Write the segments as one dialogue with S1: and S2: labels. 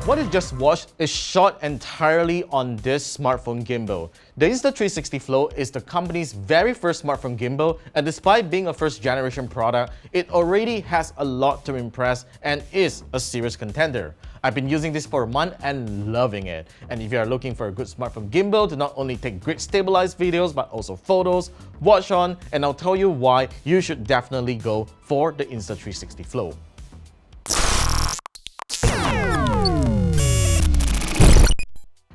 S1: What you just watched is shot entirely on this smartphone gimbal. The Insta360 Flow is the company's very first smartphone gimbal, and despite being a first-generation product, it already has a lot to impress and is a serious contender. I've been using this for a month and loving it. And if you are looking for a good smartphone gimbal to not only take great stabilized videos but also photos, watch on and I'll tell you why you should definitely go for the Insta360 Flow.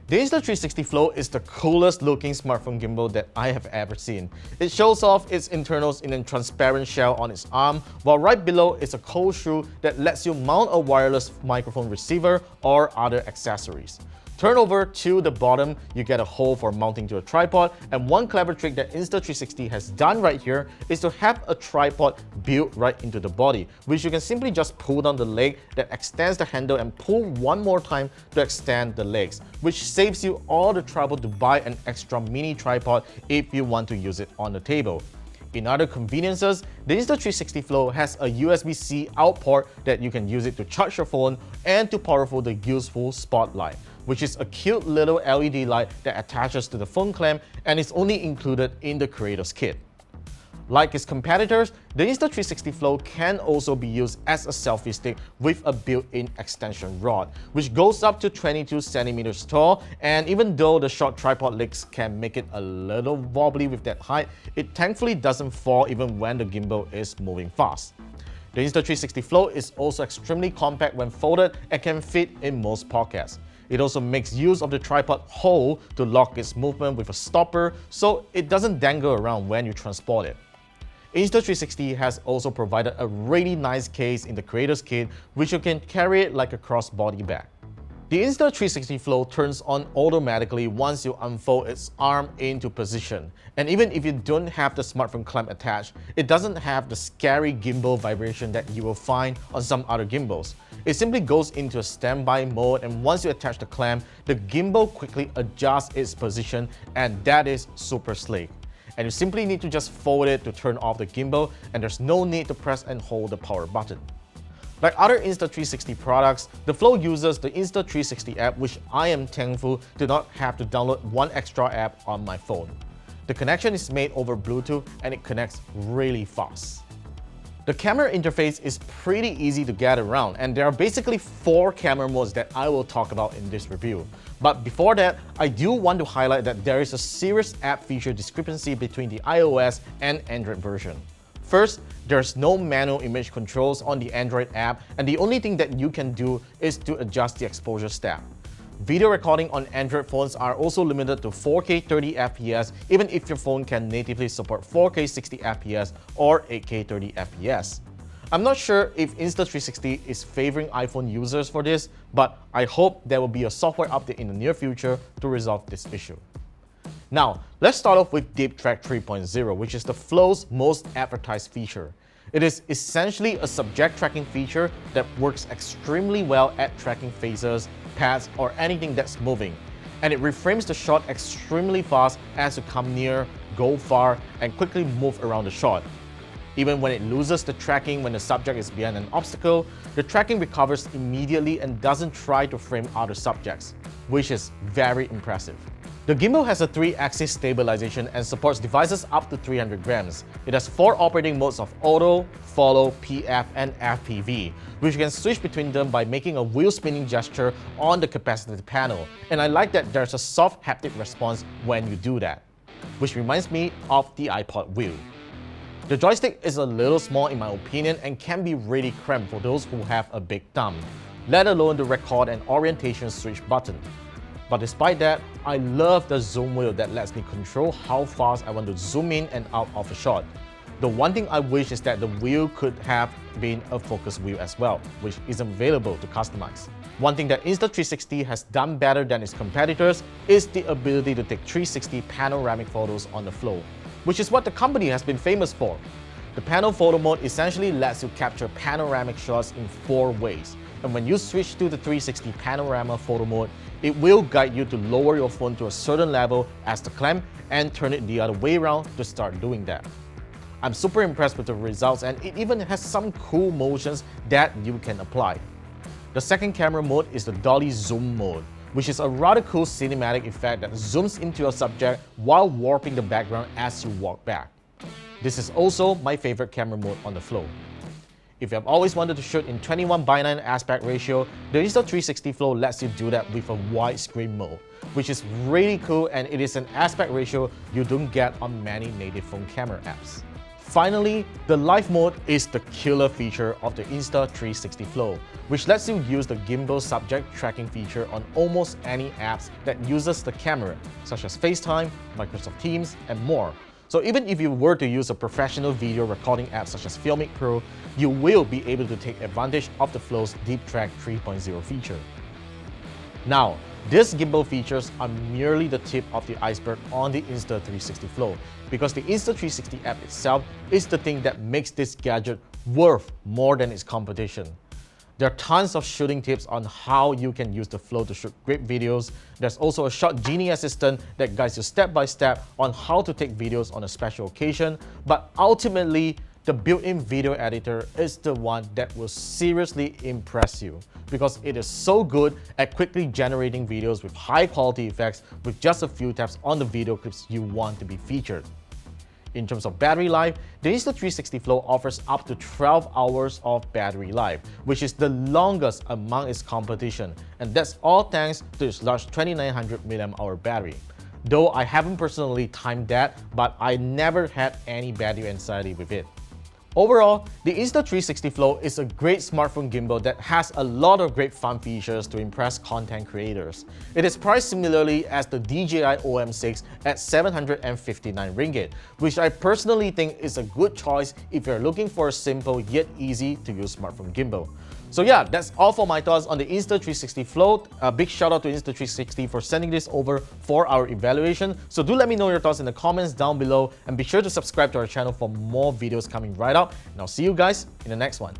S1: The Insta360 Flow is the coolest looking smartphone gimbal that I have ever seen. It shows off its internals in a transparent shell on its arm, while right below is a cold screw that lets you mount a wireless microphone receiver or other accessories. Turn over to the bottom, you get a hole for mounting to a tripod, and one clever trick that Insta360 has done right here is to have a tripod built right into the body, which you can simply just pull down the leg that extends the handle and pull one more time to extend the legs, which saves you all the trouble to buy an extra mini tripod if you want to use it on the table. In other conveniences, the Insta360 Flow has a USB-C out port that you can use it to charge your phone and to power the useful spotlight, which is a cute little LED light that attaches to the phone clamp and is only included in the creator's kit. Like its competitors, the Insta360 Flow can also be used as a selfie stick with a built-in extension rod, which goes up to 22 centimeters tall, and even though the short tripod legs can make it a little wobbly with that height, it thankfully doesn't fall even when the gimbal is moving fast. The Insta360 Flow is also extremely compact when folded and can fit in most pockets. It also makes use of the tripod hole to lock its movement with a stopper so it doesn't dangle around when you transport it. Insta360 has also provided a really nice case in the creator's kit, which you can carry it like a crossbody bag. The Insta360 Flow turns on automatically once you unfold its arm into position. And even if you don't have the smartphone clamp attached, it doesn't have the scary gimbal vibration that you will find on some other gimbals. It simply goes into a standby mode, and once you attach the clamp, the gimbal quickly adjusts its position, and that is super slick. And you simply need to just fold it to turn off the gimbal, and there's no need to press and hold the power button. Like other Insta360 products, the Flow uses the Insta360 app, which I am thankful to not have to download one extra app on my phone. The connection is made over Bluetooth and it connects really fast. The camera interface is pretty easy to get around, and there are basically 4 camera modes that I will talk about in this review. But before that, I do want to highlight that there is a serious app feature discrepancy between the iOS and Android version. First, there's no manual image controls on the Android app, and the only thing that you can do is to adjust the exposure step. Video recording on Android phones are also limited to 4K 30fps even if your phone can natively support 4K 60fps or 8K 30fps. I'm not sure if Insta360 is favoring iPhone users for this, but I hope there will be a software update in the near future to resolve this issue. Now, let's start off with Deep Track 3.0, which is the Flow's most advertised feature. It is essentially a subject tracking feature that works extremely well at tracking faces, pads, or anything that's moving. And it reframes the shot extremely fast as you come near, go far, and quickly move around the shot. Even when it loses the tracking when the subject is behind an obstacle, the tracking recovers immediately and doesn't try to frame other subjects, which is very impressive. The gimbal has a 3-axis stabilization and supports devices up to 300 grams. It has 4 operating modes of Auto, Follow, PF, and FPV, which you can switch between them by making a wheel spinning gesture on the capacitive panel. And I like that there's a soft haptic response when you do that, which reminds me of the iPod wheel. The joystick is a little small in my opinion and can be really cramped for those who have a big thumb, let alone the record and orientation switch button. But despite that, I love the zoom wheel that lets me control how fast I want to zoom in and out of a shot. The one thing I wish is that the wheel could have been a focus wheel as well, which isn't available to customize. One thing that Insta360 has done better than its competitors is the ability to take 360 panoramic photos on the Flow, which is what the company has been famous for. The panel photo mode essentially lets you capture panoramic shots in 4 ways. And when you switch to the 360 panorama photo mode, it will guide you to lower your phone to a certain level as the clamp and turn it the other way around to start doing that. I'm super impressed with the results, and it even has some cool motions that you can apply. The second camera mode is the dolly zoom mode, which is a rather cool cinematic effect that zooms into your subject while warping the background as you walk back. This is also my favorite camera mode on the Flow. If you have always wanted to shoot in 21:9 aspect ratio, the Insta360 Flow lets you do that with a widescreen mode, which is really cool, and it is an aspect ratio you don't get on many native phone camera apps. Finally, the live mode is the killer feature of the Insta360 Flow, which lets you use the gimbal subject tracking feature on almost any apps that uses the camera, such as FaceTime, Microsoft Teams, and more. So even if you were to use a professional video recording app such as Filmic Pro, you will be able to take advantage of the Flow's Deep Track 3.0 feature. Now, these gimbal features are merely the tip of the iceberg on the Insta360 Flow, because the Insta360 app itself is the thing that makes this gadget worth more than its competition. There are tons of shooting tips on how you can use the Flow to shoot great videos. There's also a shot genie assistant that guides you step by step on how to take videos on a special occasion. But ultimately, the built-in video editor is the one that will seriously impress you, because it is so good at quickly generating videos with high quality effects with just a few taps on the video clips you want to be featured. In terms of battery life, the Insta360 Flow offers up to 12 hours of battery life, which is the longest among its competition, and that's all thanks to its large 2900 mAh battery. Though I haven't personally timed that, but I never had any battery anxiety with it. Overall, the Insta360 Flow is a great smartphone gimbal that has a lot of great fun features to impress content creators. It is priced similarly as the DJI OM6 at 759 ringgit, which I personally think is a good choice if you're looking for a simple yet easy to use smartphone gimbal. So yeah, that's all for my thoughts on the Insta360 Flow. A big shout out to Insta360 for sending this over for our evaluation. So do let me know your thoughts in the comments down below, and be sure to subscribe to our channel for more videos coming right up. And I'll see you guys in the next one.